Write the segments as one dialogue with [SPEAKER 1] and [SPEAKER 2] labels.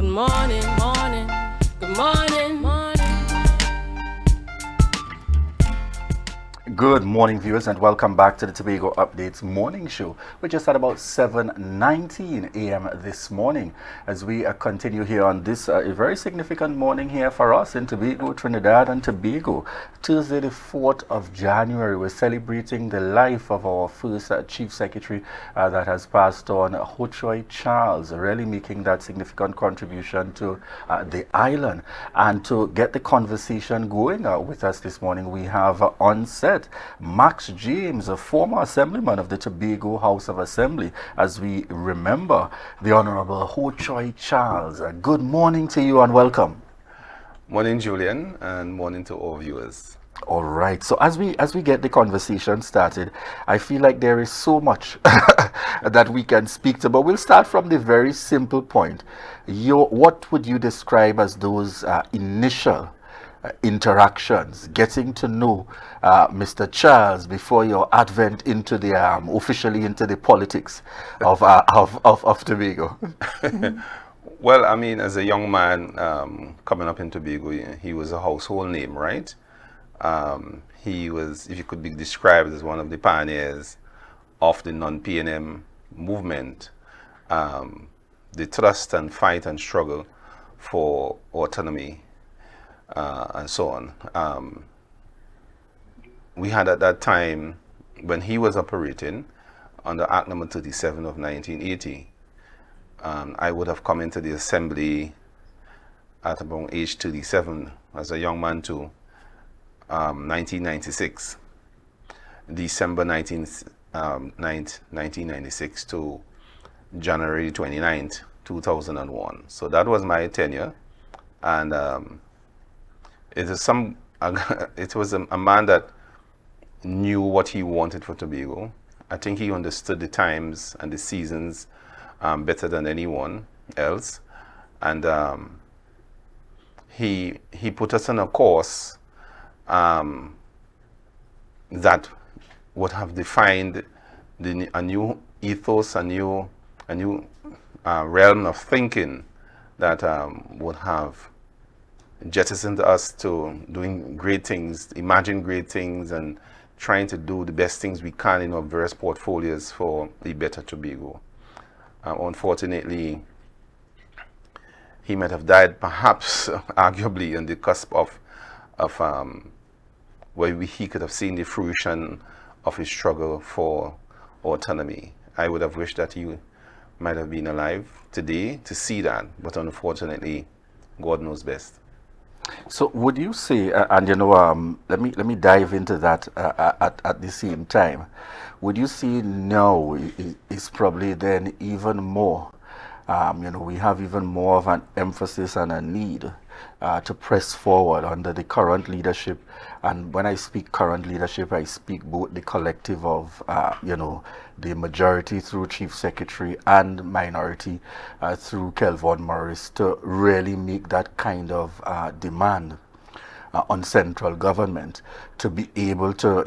[SPEAKER 1] Good morning, morning. Good morning, morning.
[SPEAKER 2] Good morning, viewers, and welcome back to the Tobago Updates morning show. We're just at about 7:19 a.m. this morning as we continue here on this a very significant morning here for us in Tobago, Trinidad and Tobago. Tuesday, the 4th of January, we're celebrating the life of our first Chief Secretary that has passed on, Hochoy Charles, really making that significant contribution to the island. And to get the conversation going with us this morning, we have on set Max James, a former assemblyman of the Tobago House of Assembly, as we remember the Honorable Hochoy Charles. Good morning to you and welcome.
[SPEAKER 3] Morning, Julian, and morning to all viewers.
[SPEAKER 2] All right. So as we get the conversation started, I feel like there is so much that we can speak to, but we'll start from the very simple point. What would you describe as those initial interactions, getting to know Mr. Charles before your advent into the officially into the politics of Tobago?
[SPEAKER 3] Well, I mean, as a young man coming up in Tobago, he was a household name, right? He was, if you could be described as one of the pioneers of the non-PNM movement, the thrust and fight and struggle for autonomy and so on. We had at that time, when he was operating under Act number 37 of 1980, I would have come into the assembly at about age 37 as a young man too, 1996, December 1996 to January 29th, 2001. So that was my tenure, and it was a man that knew what he wanted for Tobago. I think he understood the times and the seasons better than anyone else, and he put us on a course that would have defined a new ethos, a new realm of thinking that would have jettisoned us to doing great things, imagine great things, and trying to do the best things we can in our various portfolios for a better Tobago. Unfortunately, he might have died, perhaps, arguably, on the cusp of where he could have seen the fruition of his struggle for autonomy. I would have wished that he might have been alive today to see that, but unfortunately, God knows best.
[SPEAKER 2] So would you say, and let me dive into that at the same time. Would you say now is probably then even more, we have even more of an emphasis and a need to press forward under the current leadership? And when I speak current leadership, I speak both the collective of, the majority through Chief Secretary and minority through Kelvon Morris, to really make that kind of demand on central government to be able to,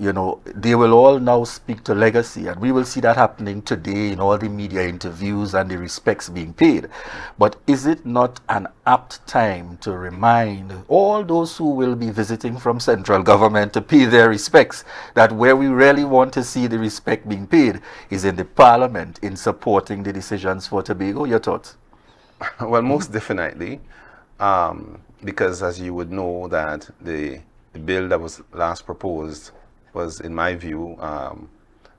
[SPEAKER 2] they will all now speak to legacy, and we will see that happening today in all the media interviews and the respects being paid. But is it not an apt time to remind all those who will be visiting from central government to pay their respects, that where we really want to see the respect being paid is in the parliament in supporting the decisions for Tobago? Your thoughts?
[SPEAKER 3] Well, most definitely. Because as you would know, that the bill that was last proposed was, in my view,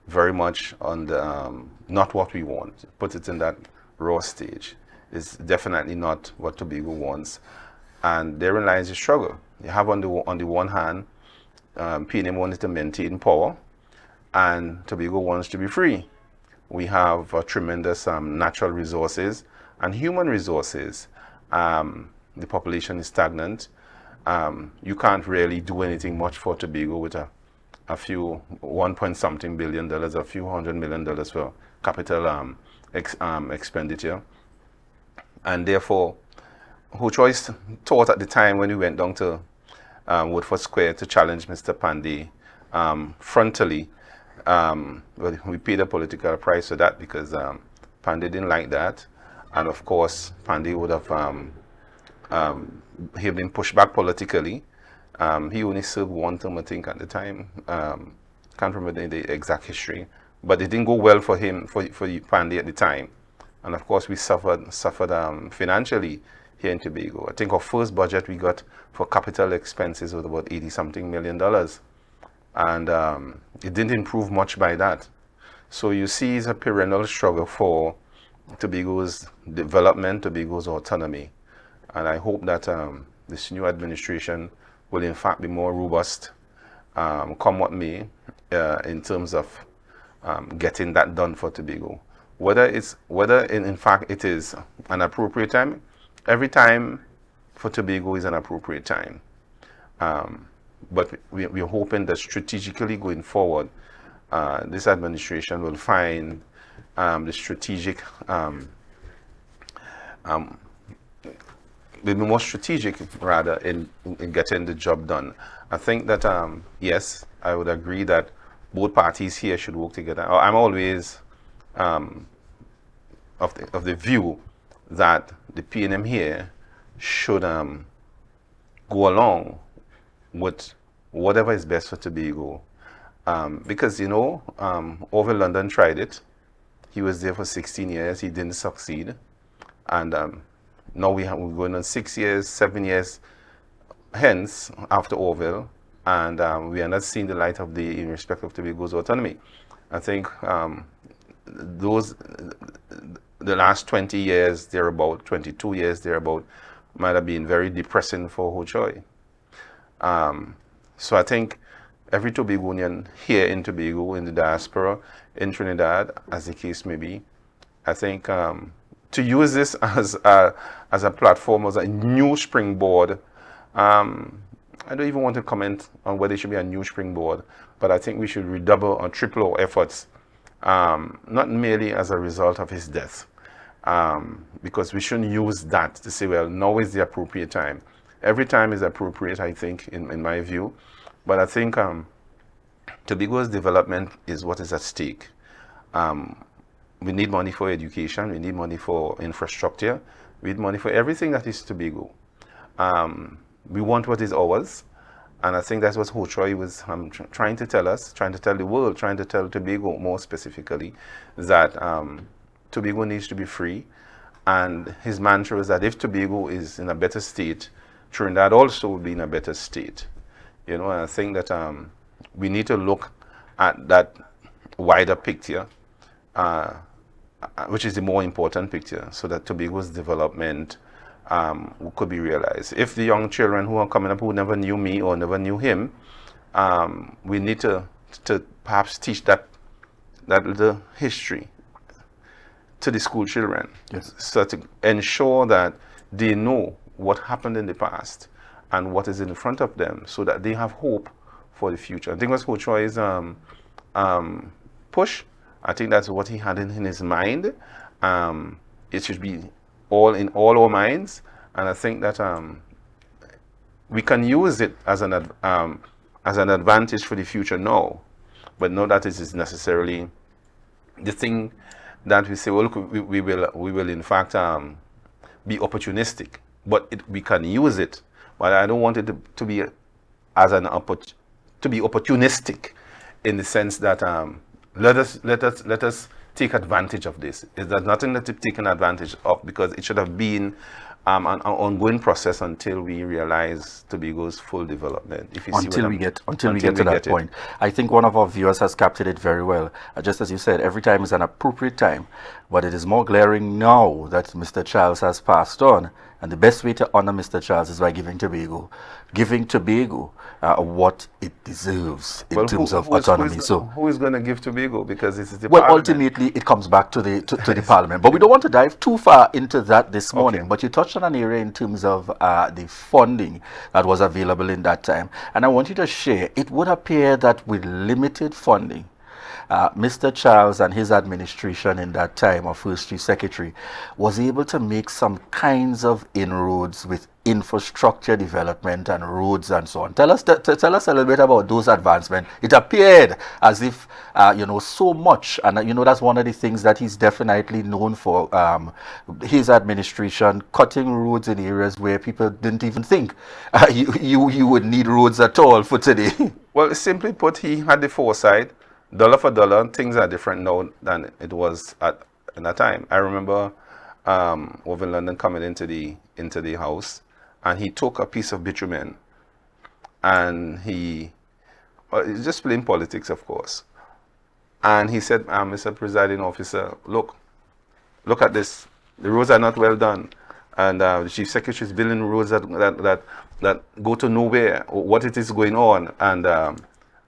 [SPEAKER 3] very much on the not what we want. Put it in that raw stage. It's definitely not what Tobago wants, and therein lies the struggle. You have on the one hand, PNM wanted to maintain power, and Tobago wants to be free. We have tremendous natural resources and human resources. The population is stagnant. You can't really do anything much for Tobago with a few 1 point something billion dollars, a few $100 million for capital expenditure. And therefore, Hochoy thought at the time when we went down to Woodford Square to challenge Mr. Pandey frontally, well, we paid a political price for that, because Pandey didn't like that. and of course, Pandey would have he had been pushed back politically. He only served one term, I think, at the time. Can't remember the exact history, but it didn't go well for him, for Pandey at the time. And of course, we suffered financially here in Tobago. I think our first budget we got for capital expenses was about $80-something million, and it didn't improve much by that. So you see, it's a perennial struggle for Tobago's development, Tobago's autonomy. And I hope that this new administration will in fact be more robust, come what may, in terms of getting that done for Tobago. Whether in fact it is an appropriate time, every time for Tobago is an appropriate time. But we're hoping that strategically going forward, this administration will find the strategic, will be more strategic rather in getting the job done. I think that yes, I would agree that both parties here should work together. I'm always of the view that the PNM here should go along with whatever is best for Tobago, because Orville London tried it. He was there for 16 years. He didn't succeed, and now we're going on 6 years, 7 years hence after Orville, and we are not seeing the light of day in respect of Tobago's autonomy. I think the last 20 years, thereabout, 22 years, thereabout, might have been very depressing for Hochoy. So I think every Tobagonian here in Tobago, in the diaspora, in Trinidad, as the case may be, I think to use this as a platform, as a new springboard. I don't even want to comment on whether it should be a new springboard, but I think we should redouble or triple our efforts, not merely as a result of his death, because we shouldn't use that to say, well, now is the appropriate time. Every time is appropriate, I think, in my view. But I think Tobago's development is what is at stake. We need money for education. We need money for infrastructure. We need money for everything that is Tobago. We want what is ours. And I think that's what Hochoy was trying to tell us, trying to tell the world, trying to tell Tobago more specifically, that Tobago needs to be free. And his mantra is that if Tobago is in a better state, Trinidad also will be in a better state. And I think that we need to look at that wider picture, which is the more important picture, so that Tobago's development could be realized. If the young children who are coming up who never knew me or never knew him, we need to perhaps teach that little history to the school children,
[SPEAKER 2] yes,
[SPEAKER 3] so to ensure that they know what happened in the past and what is in front of them, so that they have hope for the future. I think that's Hochoy's push. I think that's what he had in his mind. It should be in all our minds, and I think that we can use it as an advantage for the future now, but not that it is necessarily the thing that we say, well, look, we will in fact be opportunistic, but we can use it. But I don't want it to be opportunistic, in the sense that let us take advantage of this. There's nothing that we've taken advantage of, because it should have been an ongoing process until we realize Tobago's full development.
[SPEAKER 2] Until we get to that point. I think one of our viewers has captured it very well. Just as you said, every time is an appropriate time, but it is more glaring now that Mr. Charles has passed on. And the best way to honor Mr. Charles is by giving Tobago what it deserves in terms of autonomy.
[SPEAKER 3] Who is going to give Tobago? Because this is the
[SPEAKER 2] Parliament.
[SPEAKER 3] Ultimately,
[SPEAKER 2] it comes back to the Parliament. But we don't want to dive too far into that this morning. Okay. But you touched on an area in terms of the funding that was available in that time. And I want you to share, it would appear that with limited funding, Mr. Charles and his administration in that time, or First Chief Secretary, was able to make some kinds of inroads with infrastructure development and roads and so on. Tell us tell us a little bit about those advancements. It appeared as if so much, and that's one of the things that he's definitely known for. His administration cutting roads in areas where people didn't even think you would need roads at all for today.
[SPEAKER 3] Well, simply put, he had the foresight. Dollar for dollar, things are different now than it was in that time. I remember over in London coming into the house, and he took a piece of bitumen, and it's just plain politics, of course. And he said, Mr. Presiding Officer, look at this. The roads are not well done, and the Chief Secretary is building roads that go to nowhere. What it is going on,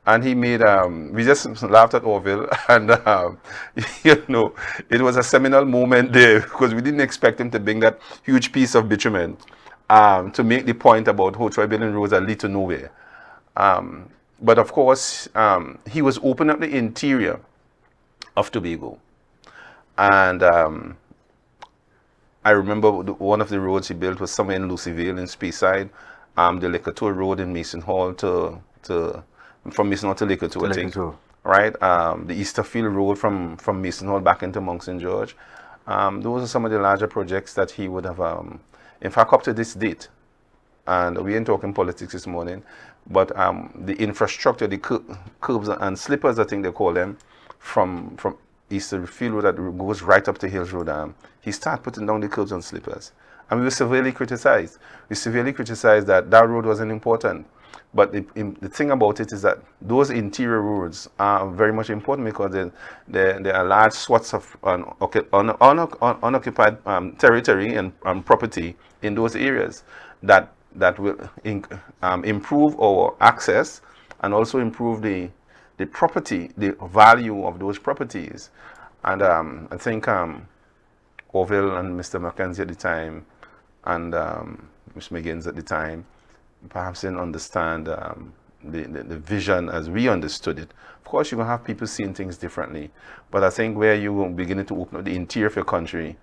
[SPEAKER 3] and he made, we just laughed at Orville, and it was a seminal moment there, because we didn't expect him to bring that huge piece of bitumen to make the point about Hochoy building roads that lead to nowhere. But of course, he was opening up the interior of Tobago. And I remember one of the roads he built was somewhere in Lucyville in Speyside, the Lekotour Road in Mason Hall from Mason Hall to Lekotour, I think. Right? The Easterfield Road from Mason Hall back into Mount St. George. Those are some of the larger projects that he would have, in fact, up to this date. And we ain't talking politics this morning, but the infrastructure, the curbs and slippers, I think they call them, from Easterfield Road that goes right up to Hills Road, he started putting down the curbs and slippers. And we were severely criticized. We severely criticized that road wasn't important. But the thing about it is that those interior roads are very much important, because there are large swaths of unoccupied territory and property in those areas that will improve our access and also improve the property, the value of those properties. And I think Orville and Mr. Mackenzie at the time, and Mr. McGinnis at the time, perhaps didn't understand the vision as we understood it. Of course, you're going to have people seeing things differently, but I think where you're beginning to open up the interior of your country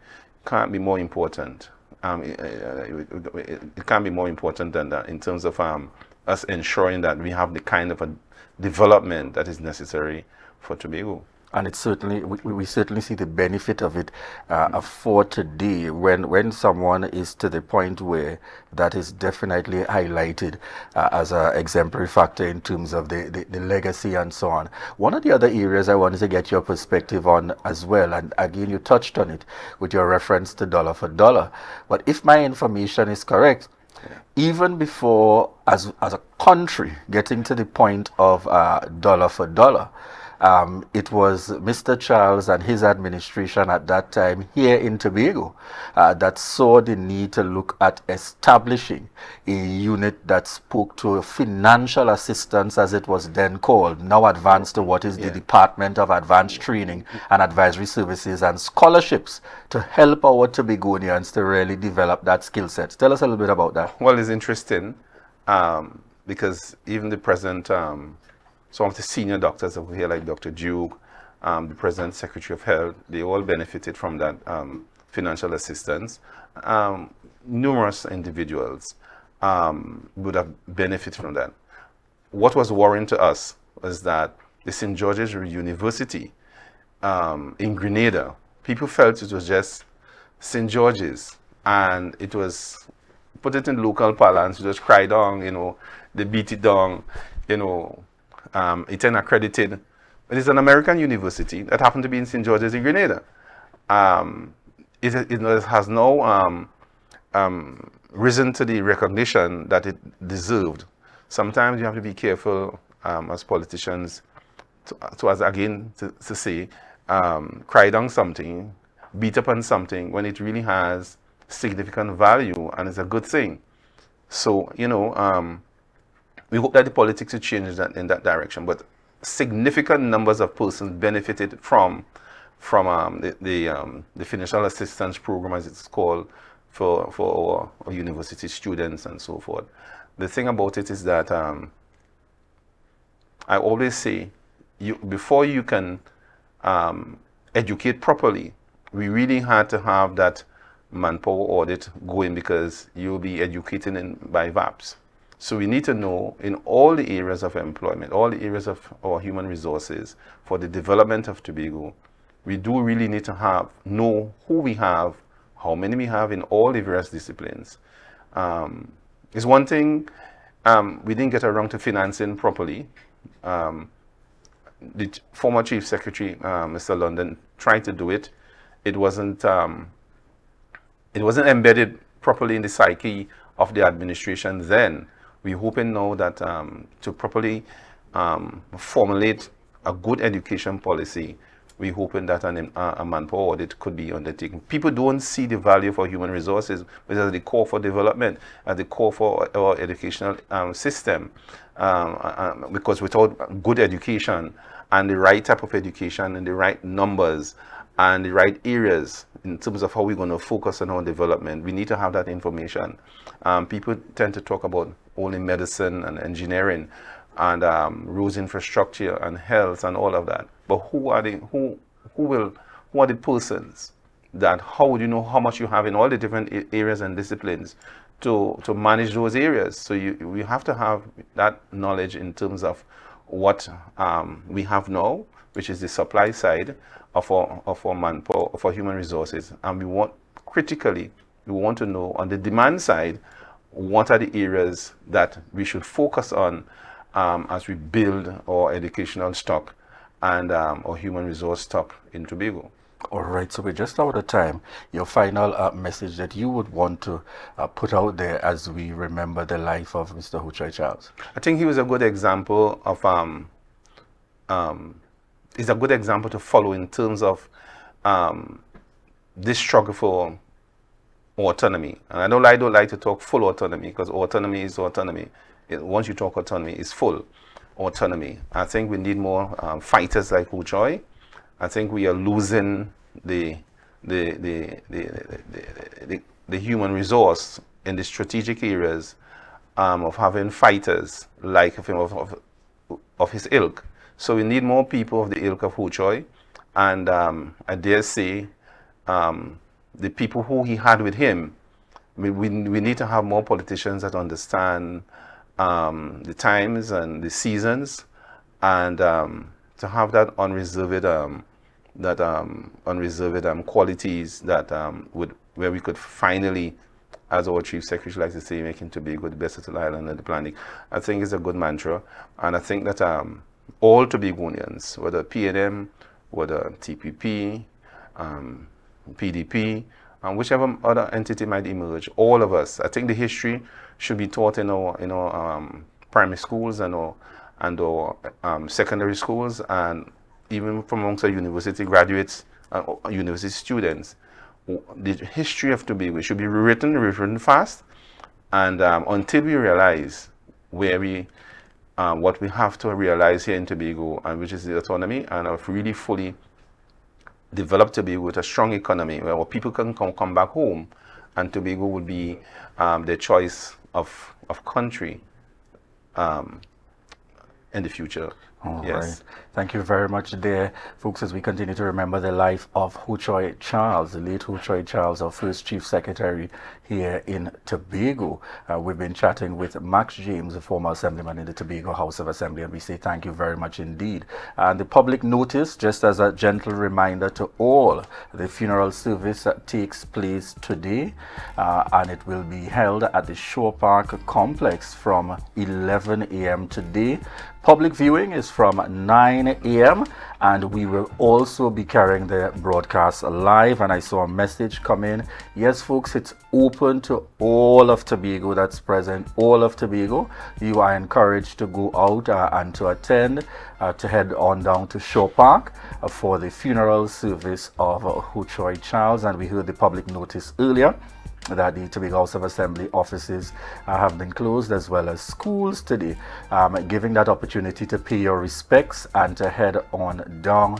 [SPEAKER 3] can't be more important. It can't be more important than that in terms of us ensuring that we have the kind of a development that is necessary for Tobago.
[SPEAKER 2] And it's certainly, we certainly see the benefit of it for today, when someone is to the point where that is definitely highlighted as an exemplary factor in terms of the legacy and so on. One of the other areas I wanted to get your perspective on as well, and again you touched on it with your reference to dollar for dollar, but if my information is correct, even before as a country getting to the point of dollar for dollar, it was Mr. Charles and his administration at that time here in Tobago that saw the need to look at establishing a unit that spoke to financial assistance, as it was then called, now advanced to what is the Department of Advanced Training and Advisory Services and Scholarships, to help our Tobagonians to really develop that skill set. Tell us a little bit about that.
[SPEAKER 3] Well, it's interesting because even the present some of the senior doctors over here, like Dr. Duke, the President, Secretary of Health, they all benefited from that financial assistance. Numerous individuals would have benefited from that. What was worrying to us was that the St. George's University in Grenada, people felt it was just St. George's, and it was, put it in local parlance, it was cried on, they beat it down, it's an accredited, it is an American university that happened to be in St. George's in Grenada. It has now risen to the recognition that it deserved. Sometimes you have to be careful as politicians to say, cry down something, beat up on something when it really has significant value and it's a good thing. So, we hope that the politics will change in that direction, but significant numbers of persons benefited from the financial assistance program, as it's called, for our university students and so forth. The thing about it is that I always say before you can educate properly, we really had to have that manpower audit going, because you'll be educating by VAPs. So we need to know in all the areas of employment, all the areas of our human resources for the development of Tobago. We do really need to know who we have, how many we have in all the various disciplines. It's one thing, we didn't get around to financing properly. The former Chief Secretary, Mr. London, tried to do it. It wasn't embedded properly in the psyche of the administration then. We're hoping now that to properly formulate a good education policy, we're hoping that a manpower audit could be undertaken. People don't see the value for human resources, which is the core for development, at the core for our educational system. Because without good education and the right type of education and the right numbers and the right areas in terms of how we're going to focus on our development, we need to have that information. People tend to talk about only medicine and engineering and roads infrastructure and health and all of that. But who are the persons that, how would you know how much you have in all the different areas and disciplines to manage those areas? So we have to have that knowledge in terms of what we have now, which is the supply side of our manpower, of our human resources. And we want to know on the demand side, what are the areas that we should focus on as we build our educational stock and our human resource stock in Tobago.
[SPEAKER 2] All right, so we're just out of time. Your final message that you would want to put out there as we remember the life of Mr. Hochoy Charles.
[SPEAKER 3] I think he was a good example of is a good example to follow in terms of this struggle for autonomy. And I don't like to talk full autonomy, because autonomy is autonomy. Once you talk autonomy, it's full autonomy. I think we need more fighters like Hochoy. I think we are losing the human resource in the strategic areas of having fighters like him of his ilk. So we need more people of the ilk of Hochoy, and I dare say the people who he had with him. We need to have more politicians that understand the times and the seasons, and to have that unreserved qualities that where we could finally, as our Chief Secretary likes to say, making Tobago the best little island on the planet. I think it's a good mantra, and I think that all Tobagonians, whether PNM, whether TPP, PDP, and whichever other entity might emerge, all of us, I think the history should be taught in our primary schools and our secondary schools, and even from amongst our university graduates, university students. The history of Tobago should be rewritten fast, and until we realize what we have to realize here in Tobago, and which is the autonomy, and have really fully developed Tobago with a strong economy where our people can come back home, and Tobago would be their choice of country in the future.
[SPEAKER 2] All
[SPEAKER 3] yes.
[SPEAKER 2] right. Thank you very much there, folks, as we continue to remember the life of Hochoy Charles, the late Hochoy Charles, our first Chief Secretary here in Tobago. We've been chatting with Max James, the former Assemblyman in the Tobago House of Assembly, and we say thank you very much indeed. And the public notice, just as a gentle reminder to all, the funeral service takes place today, and it will be held at the Shore Park Complex from 11 a.m. today. Public viewing is from 9 a.m. and we will also be carrying the broadcast live. And I saw a message come in. Yes, folks, it's open to all of Tobago that's present, all of Tobago. You are encouraged to go out and to attend, to head on down to Shore Park for the funeral service of Hochoy Charles. And we heard the public notice earlier that the Tobago House of Assembly offices have been closed, as well as schools today, giving that opportunity to pay your respects and to head on down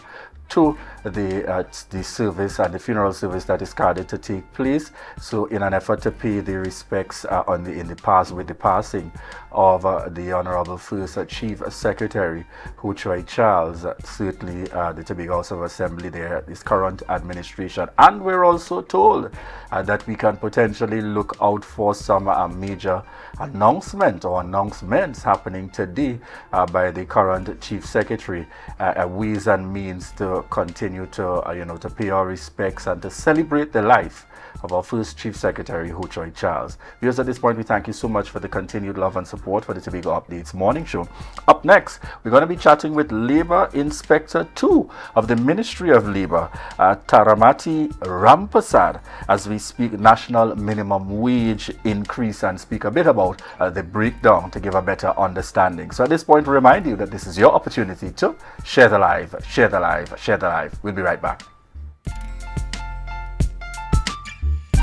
[SPEAKER 2] to the service and the funeral service that is scheduled to take place. So in an effort to pay the respects in the past with the passing of the Honorable First Chief Secretary Hochoy Charles, certainly the Tobago House of Assembly there, this current administration, and we're also told that we can potentially look out for some major announcement or announcements happening today by the current Chief Secretary, ways and means to continue to to pay our respects and to celebrate the life of our first Chief Secretary, Hochoy Charles. Viewers, at this point, we thank you so much for the continued love and support for the Tobago Updates morning show. Up next, we're going to be chatting with Labour Inspector 2 of the Ministry of Labour, Taramati Rampasad, as we speak national minimum wage increase and speak a bit about the breakdown to give a better understanding. So at this point, we remind you that this is your opportunity to share the live, share the live, share the live. We'll be right back.